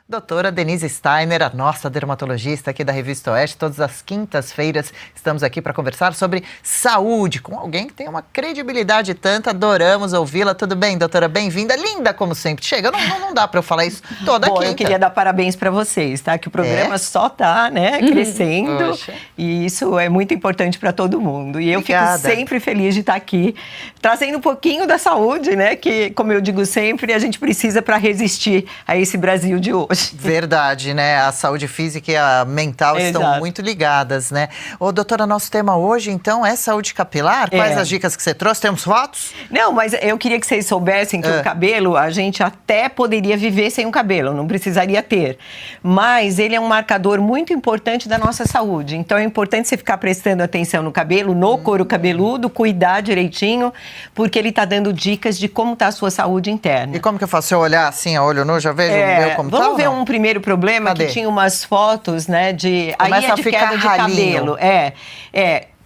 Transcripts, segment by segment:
Doutora Denise Steiner, a nossa dermatologista aqui da Revista Oeste. Todas as quintas-feiras estamos aqui para conversar sobre saúde com alguém que tem uma credibilidade tanta. Adoramos ouvi-la. Tudo bem, doutora? Bem-vinda. Linda como sempre. Chega, não dá para eu falar isso toda quinta. Eu queria dar parabéns para vocês, tá? Que o programa só tá, crescendo. Poxa. E isso é muito importante para todo mundo. E eu Obrigada. fico sempre feliz de estar aqui, trazendo um pouquinho da saúde, né? Que, como eu digo sempre, a gente precisa para resistir a esse Brasil de hoje. Verdade, né? A saúde física e a mental estão muito ligadas, né? Ô, doutora, nosso tema hoje, então, é saúde capilar? Quais as dicas que você trouxe? Temos fotos? Não, mas eu queria que vocês soubessem que o cabelo, a gente até poderia viver sem um cabelo, não precisaria ter. Mas ele é um marcador muito importante da nossa saúde. Então, é importante você ficar prestando atenção no cabelo, no couro cabeludo, cuidar direitinho, porque ele está dando dicas de como está a sua saúde interna. E como que eu faço? Se eu olhar assim, a olho nu, já vejo o meu como tá? Vamos ver um primeiro problema. Cadê? Que tinha umas fotos, né, de... Começa aí é a de ficar queda de ralinho. cabelo.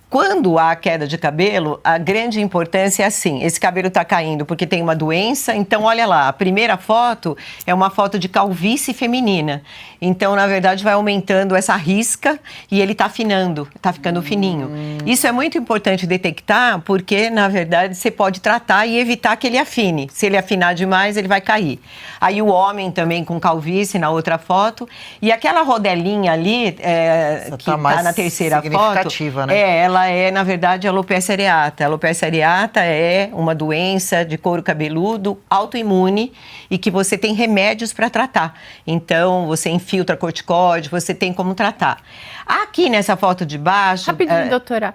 Quando há queda de cabelo, a grande importância é assim, esse cabelo está caindo porque tem uma doença, então olha lá, a primeira foto é uma foto de calvície feminina. Então, na verdade, vai aumentando essa risca e ele está afinando, está ficando fininho. Isso é muito importante detectar porque, na verdade, você pode tratar e evitar que ele afine. Se ele afinar demais, ele vai cair. Aí o homem também com calvície na outra foto. E aquela rodelinha ali, que está na terceira foto, significativa, né? ela é, na verdade, a alopecia areata. A alopecia areata é uma doença de couro cabeludo autoimune e que você tem remédios para tratar. Então, você infiltra corticóide, você tem como tratar. Aqui nessa foto de baixo... Rapidinho, doutora.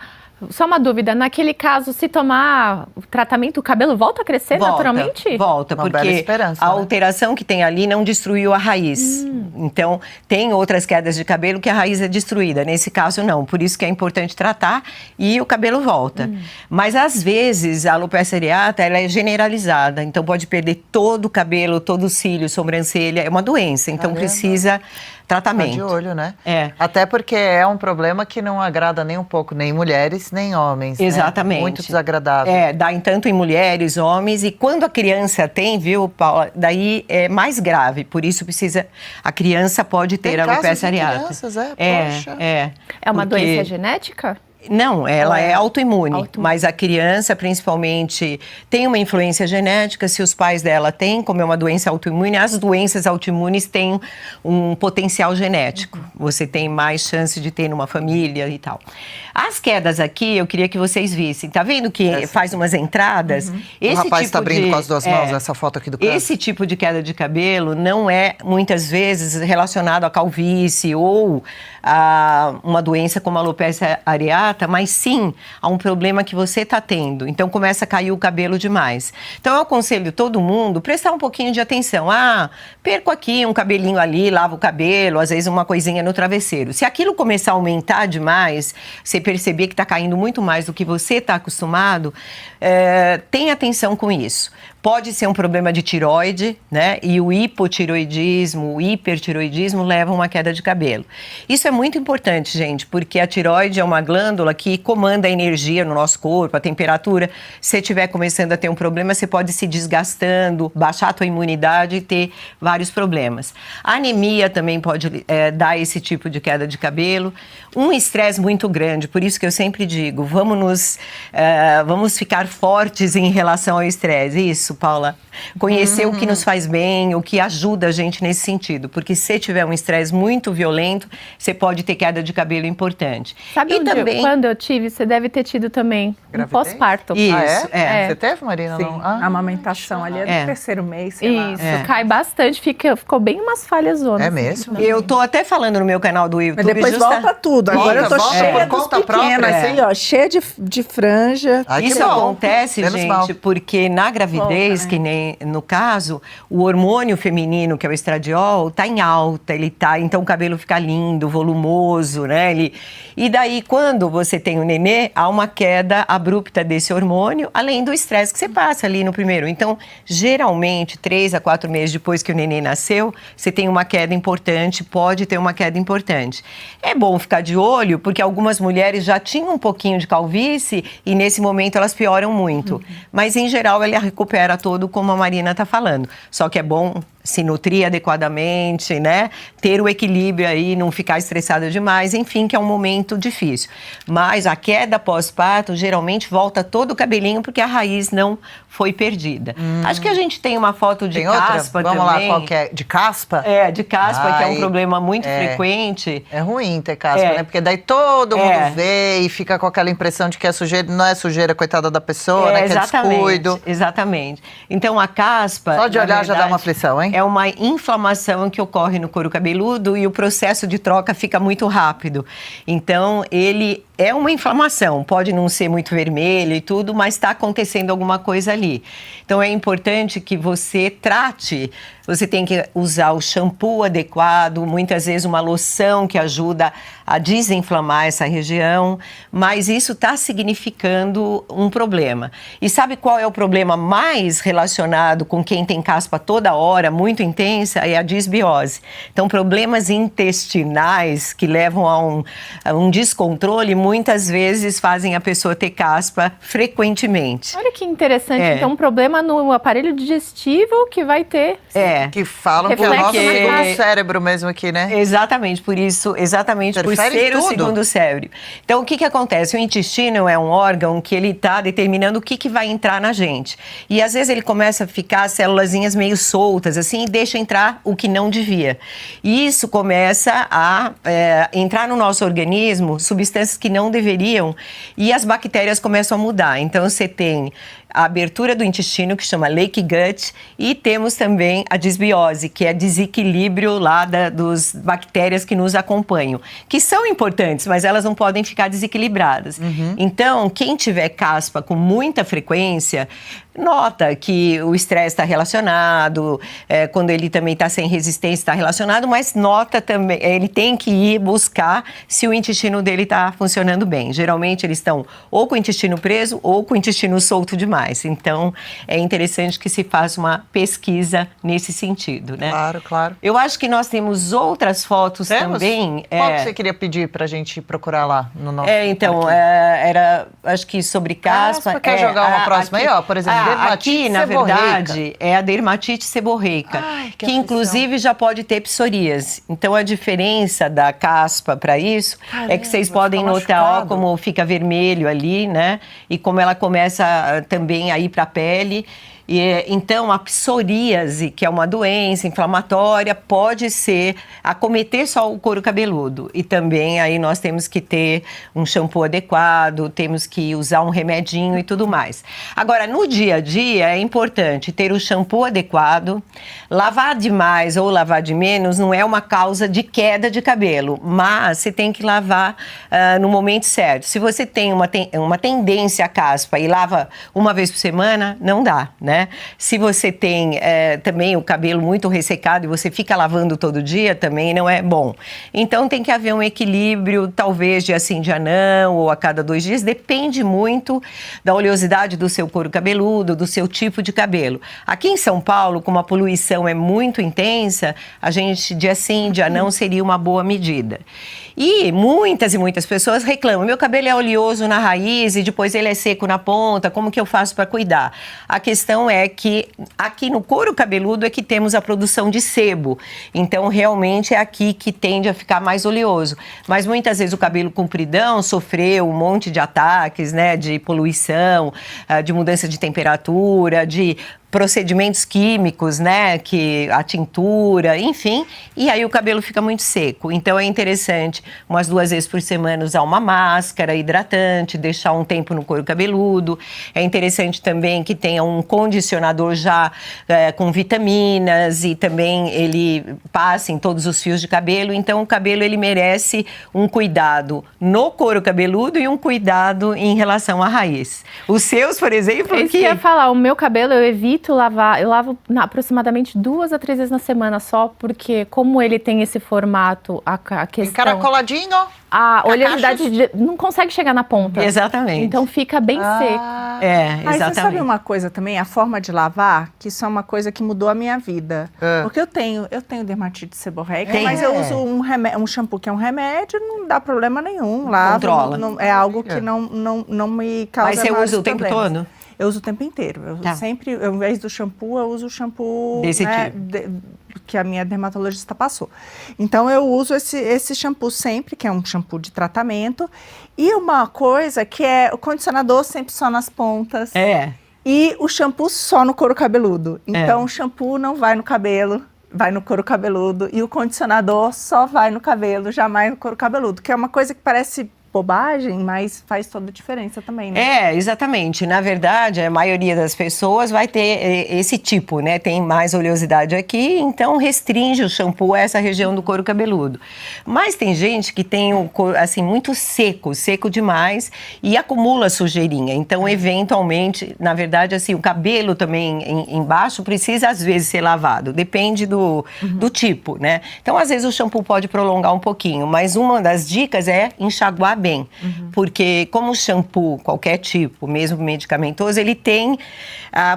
Só uma dúvida, naquele caso, se tomar o tratamento, o cabelo volta a crescer naturalmente? Volta, Uma porque bela esperança, a né? alteração que tem ali não destruiu a raiz. Então, tem outras quedas de cabelo que a raiz é destruída. Nesse caso, não. Por isso que é importante tratar e o cabelo volta. Mas, às vezes, a alopecia areata, ela é generalizada. Então, pode perder todo o cabelo, todo o cílio, sobrancelha. É uma doença, então precisa tratamento. Tá de olho, né? Até porque é um problema que não agrada nem um pouco nem mulheres, nem homens. Exatamente. Né? Muito desagradável. Dá tanto em mulheres, homens, e quando a criança tem, viu, Paula, daí é mais grave, por isso a criança pode ter alopecia areata. Crianças, poxa. É uma doença genética? Não, ela é autoimune, mas a criança, principalmente, tem uma influência genética, se os pais dela têm, como é uma doença autoimune, as doenças autoimunes têm um potencial genético. Você tem mais chance de ter numa família e tal. As quedas aqui, eu queria que vocês vissem. Tá vendo que faz umas entradas? O rapaz está abrindo com as duas mãos essa foto aqui do canto. Esse tipo de queda de cabelo não é, muitas vezes, relacionado à calvície ou a uma doença como a alopecia areata, mas sim a um problema que você está tendo. Então, começa a cair o cabelo demais. Então, eu aconselho todo mundo prestar um pouquinho de atenção. Perco aqui um cabelinho ali, lavo o cabelo, às vezes uma coisinha no travesseiro. Se aquilo começar a aumentar demais, você perceber que está caindo muito mais do que você está acostumado, tenha atenção com isso. Pode ser um problema de tireoide, né? E o hipotireoidismo, o hipertireoidismo levam a uma queda de cabelo. Isso é muito importante, gente, porque a tireoide é uma glândula que comanda a energia no nosso corpo, a temperatura. Se você estiver começando a ter um problema, você pode ir se desgastando, baixar a tua imunidade e ter vários problemas. A anemia também pode dar esse tipo de queda de cabelo. Um estresse muito grande, por isso que eu sempre digo, vamos ficar fortes em relação ao estresse. Isso, Paula. Conhecer o que nos faz bem, o que ajuda a gente nesse sentido. Porque se tiver um estresse muito violento, você pode ter queda de cabelo importante. Sabe quando eu tive, você deve ter tido também um pós-parto. Isso, Você teve, Marina? Sim, não? a amamentação ali é do terceiro mês. Isso, cai bastante, ficou bem umas falhas zonas. É mesmo? Eu tô até falando no meu canal do YouTube. Mas depois volta tudo. Agora eu tô cheia dos pequenos, assim, ó, cheia de franja. Isso acontece, gente, porque na gravidez, que nem no caso, o hormônio feminino, que é o estradiol, tá em alta, então o cabelo fica lindo, volumoso, né? E daí, quando você tem o nenê, há uma queda abrupta desse hormônio, além do estresse que você passa ali no primeiro. Então, geralmente, 3 a 4 meses depois que o nenê nasceu, você tem uma queda importante, pode ter uma queda importante. É bom ficar de olho, porque algumas mulheres já tinham um pouquinho de calvície e nesse momento elas pioram muito. Mas, em geral, ela recupera todo, como a Marina está falando. Só que é bom se nutrir adequadamente, né? Ter o equilíbrio aí, não ficar estressado demais, enfim, que é um momento difícil. Mas a queda pós-parto, geralmente, volta todo o cabelinho, porque a raiz não foi perdida. Acho que a gente tem uma foto de caspa também. Vamos lá, qual que é? De caspa? É, de caspa, que é um problema muito frequente. É ruim ter caspa, né? Porque daí todo mundo vê e fica com aquela impressão de que é sujeira, não é sujeira, coitada da pessoa, né? Que é descuido. Exatamente. Então, a caspa... Só de olhar já dá uma aflição, hein? É uma inflamação que ocorre no couro cabeludo e o processo de troca fica muito rápido. Então, ele é uma inflamação, pode não ser muito vermelho e tudo, mas está acontecendo alguma coisa ali. Então, é importante que você trate. Você tem que usar o shampoo adequado, muitas vezes uma loção que ajuda a desinflamar essa região, mas isso está significando um problema. E sabe qual é o problema mais relacionado com quem tem caspa toda hora, muito intensa? É a disbiose. Então, problemas intestinais que levam a um descontrole, muitas vezes fazem a pessoa ter caspa frequentemente. Olha que interessante. Então, um problema no aparelho digestivo que vai ter... Que falam que é o nosso segundo cérebro mesmo aqui, né? Exatamente, por isso, por ser o segundo cérebro. Então, o que acontece? O intestino é um órgão que ele está determinando o que vai entrar na gente. E, às vezes, ele começa a ficar célulazinhas meio soltas, assim, e deixa entrar o que não devia. E isso começa a entrar no nosso organismo substâncias que não deveriam e as bactérias começam a mudar. Então, você tem a abertura do intestino, que chama leaky gut, e temos também a disbiose, que é desequilíbrio lá dos bactérias que nos acompanham, que são importantes, mas elas não podem ficar desequilibradas. Então, quem tiver caspa com muita frequência, nota que o estresse está relacionado, quando ele também está sem resistência está relacionado, mas nota também, ele tem que ir buscar se o intestino dele está funcionando bem. Geralmente eles estão ou com o intestino preso ou com o intestino solto demais. Então, é interessante que se faça uma pesquisa nesse sentido, né? Claro, claro. Eu acho que nós temos outras fotos também. Qual que você queria pedir para a gente procurar lá no nosso era, acho que sobre caspa. Quer jogar uma próxima aí, ó? Por exemplo, dermatite aqui, na verdade, é a dermatite seborreica, que inclusive já pode ter psoríase. Então, a diferença da caspa para isso é que vocês podem notar, ó, como fica vermelho ali, né? E como ela começa também a ir para a pele. Então, a psoríase, que é uma doença inflamatória, pode acometer só o couro cabeludo. E também aí nós temos que ter um shampoo adequado, temos que usar um remedinho e tudo mais. Agora, no dia a dia, é importante ter o shampoo adequado. Lavar demais ou lavar de menos não é uma causa de queda de cabelo, mas você tem que lavar no momento certo. Se você tem uma tendência à caspa e lava uma vez por semana, não dá, né? Se você tem também o cabelo muito ressecado e você fica lavando todo dia, também não é bom. Então, tem que haver um equilíbrio, talvez dia sim, dia não, ou a cada 2 dias. Depende muito da oleosidade do seu couro cabeludo, do seu tipo de cabelo. Aqui em São Paulo, como a poluição é muito intensa, a gente dia sim, dia não seria uma boa medida. E muitas pessoas reclamam, meu cabelo é oleoso na raiz e depois ele é seco na ponta, como que eu faço para cuidar? A questão é que aqui no couro cabeludo é que temos a produção de sebo, então realmente é aqui que tende a ficar mais oleoso. Mas muitas vezes o cabelo compridão sofreu um monte de ataques, né, de poluição, de mudança de temperatura, de procedimentos químicos, né, que a tintura, enfim, e aí o cabelo fica muito seco. Então é interessante umas 2 vezes por semana usar uma máscara hidratante, deixar um tempo no couro cabeludo. É interessante também que tenha um condicionador já com vitaminas e também ele passe em todos os fios de cabelo. Então o cabelo ele merece um cuidado no couro cabeludo e um cuidado em relação à raiz. Os seus, por exemplo, isso que eu ia falar, o meu cabelo eu evito lavar, eu lavo aproximadamente 2 a 3 vezes na semana só, porque como ele tem esse formato, a questão... Encaracoladinho, a oleosidade não consegue chegar na ponta. Exatamente. Então fica bem seco. Exatamente. Aí você sabe uma coisa também, a forma de lavar, que isso é uma coisa que mudou a minha vida. Porque eu tenho dermatite seborreica, mas eu uso um shampoo que é um remédio, não dá problema nenhum. Lavo, controla. É algo que não me causa. Mas você usa o tempo todo? Eu uso o tempo inteiro. Eu sempre, ao invés do shampoo, eu uso o shampoo desse tipo. que a minha dermatologista passou. Então, eu uso esse shampoo sempre, que é um shampoo de tratamento. E uma coisa que é o condicionador sempre só nas pontas. E o shampoo só no couro cabeludo. Então, o shampoo não vai no cabelo, vai no couro cabeludo. E o condicionador só vai no cabelo, jamais no couro cabeludo. Que é uma coisa que parece bobagem, mas faz toda a diferença também, né? Exatamente. Na verdade, a maioria das pessoas vai ter esse tipo, né? Tem mais oleosidade aqui, então restringe o shampoo a essa região do couro cabeludo. Mas tem gente que tem o couro, assim, muito seco demais e acumula sujeirinha. Então, eventualmente, na verdade, assim, o cabelo também embaixo precisa, às vezes, ser lavado. Depende do tipo, né? Então, às vezes, o shampoo pode prolongar um pouquinho, mas uma das dicas é enxaguar bem. Porque como o shampoo, qualquer tipo, mesmo medicamentoso, ele tem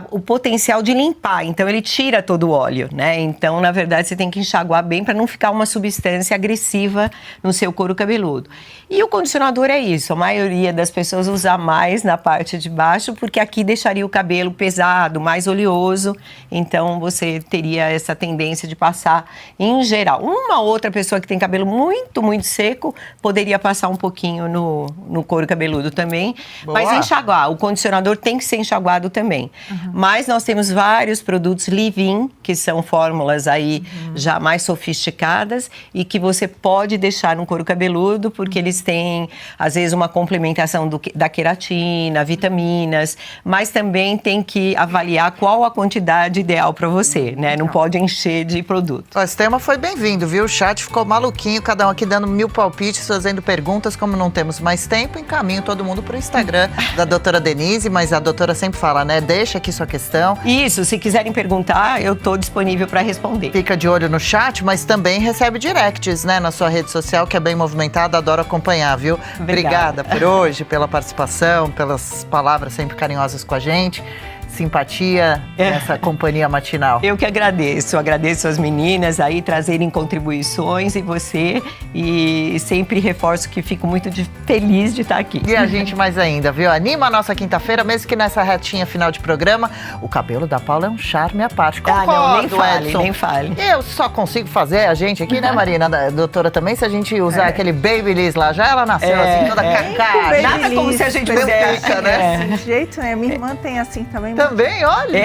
o potencial de limpar, então ele tira todo o óleo, né? Então, na verdade, você tem que enxaguar bem para não ficar uma substância agressiva no seu couro cabeludo. E o condicionador é isso, a maioria das pessoas usa mais na parte de baixo, porque aqui deixaria o cabelo pesado, mais oleoso, então você teria essa tendência de passar em geral. Uma outra pessoa que tem cabelo muito, muito seco, poderia passar um pouquinho no couro cabeludo também. Boa. Mas enxaguar, o condicionador tem que ser enxaguado também. Mas nós temos vários produtos leave-in, que são fórmulas aí já mais sofisticadas e que você pode deixar no couro cabeludo, porque eles têm, às vezes, uma complementação da queratina, vitaminas, mas também tem que avaliar qual a quantidade ideal para você, né? Não pode encher de produto. Esse tema foi bem-vindo, viu? O chat ficou maluquinho, cada um aqui dando 1000 palpites, fazendo perguntas. Como não temos mais tempo, encaminho todo mundo para o Instagram da doutora Denise, mas a doutora sempre fala, né? Deixa aqui sua questão. Isso, se quiserem perguntar, eu estou disponível para responder. Fica de olho no chat, mas também recebe directs, né? Na sua rede social, que é bem movimentada, adoro acompanhar, viu? Obrigada por hoje, pela participação, pelas palavras sempre carinhosas com a gente. Simpatia nessa companhia matinal. Eu que agradeço as meninas aí trazerem contribuições e você, e sempre reforço que fico muito feliz de estar aqui. E a gente mais ainda, viu? Anima a nossa quinta-feira, mesmo que nessa retinha final de programa, o cabelo da Paula é um charme à parte. Concordo, não, nem fale, Edson. nem fale. Eu só consigo fazer, a gente aqui, né, Marina, a doutora também, se a gente usar aquele Babyliss lá, já ela nasceu assim, toda cacá. Nada como se a gente pudesse, fica, né? Desse jeito, né? Minha irmã tem assim também. Também, olha.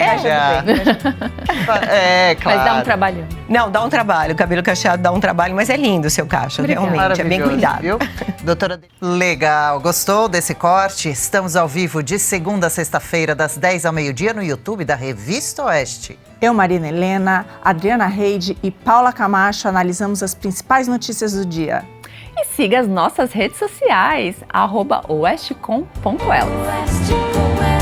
Claro. Mas dá um trabalhão. Não, dá um trabalho. O cabelo cacheado dá um trabalho, mas é lindo o seu cacho, realmente. É bem cuidado. Viu? Doutora, legal. Gostou desse corte? Estamos ao vivo de segunda a sexta-feira, das 10 ao meio-dia, no YouTube da Revista Oeste. Eu, Marina Helena, Adriana Reide e Paula Camacho analisamos as principais notícias do dia. E siga as nossas redes sociais, @oestcom.elas.